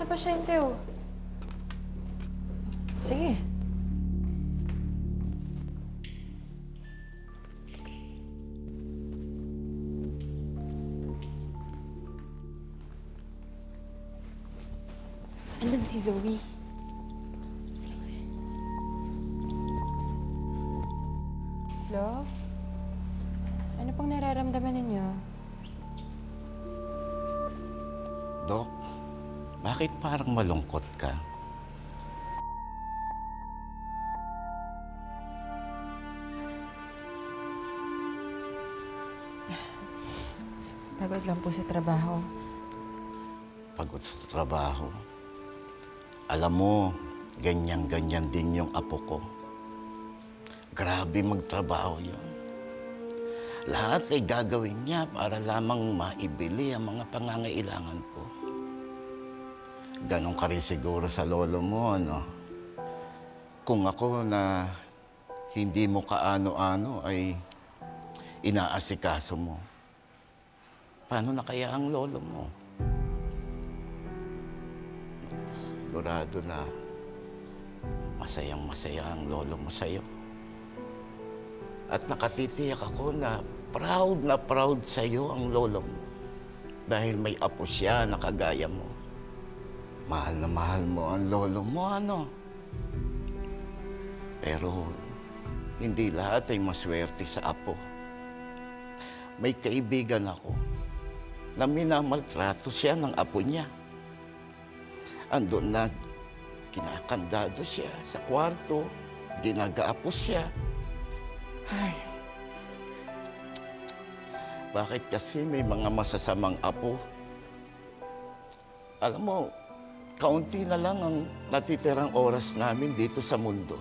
pasyente, oh. Sige. Andun si Zoe. Love? Ano pang nararamdaman ninyo? Dok, bakit parang malungkot ka? Pagod lang po sa trabaho. Pagod sa trabaho. Alam mo, ganyan-ganyan din yung apo ko. Grabe magtrabaho yun. Lahat ay gagawin niya para lamang maibili ang mga pangangailangan ko. Ganon ka rin siguro sa lolo mo, ano? Kung ako na hindi mo kaano-ano ay inaasikaso mo, paano na kaya ang lolo mo? Sigurado na masayang-masaya ang lolo mo sa'yo. At nakatitiyak ako na proud sa'yo ang lolo mo. Dahil may apo siya na kagaya mo. Mahal na mahal mo ang lolo mo, ano? Pero hindi lahat ay maswerte sa apo. May kaibigan ako na minamaltrato siya ng apo niya. Andun na, kinakandado siya sa kwarto, ginagaapos siya. Ay, bakit kasi may mga masasamang apo? Alam mo, kaunti na lang ang natitirang oras namin dito sa mundo.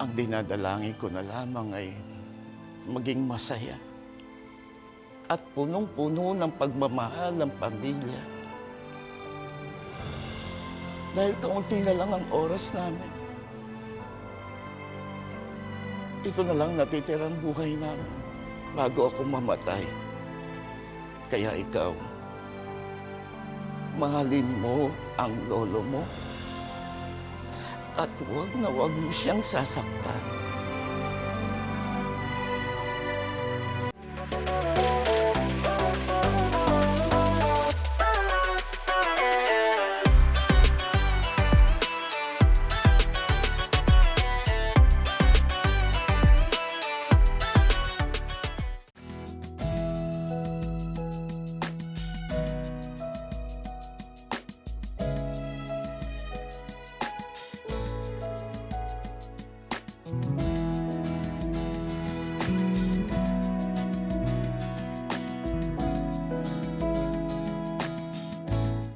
Ang dinadalangin ko na lamang ay maging masaya at punong-puno ng pagmamahal ng pamilya. Dahil kaunti na lang ang oras namin. Ito na lang natitirang buhay namin bago ako mamatay. Kaya ikaw, mahalin mo ang lolo mo at huwag na huwag mo siyang sasaktan.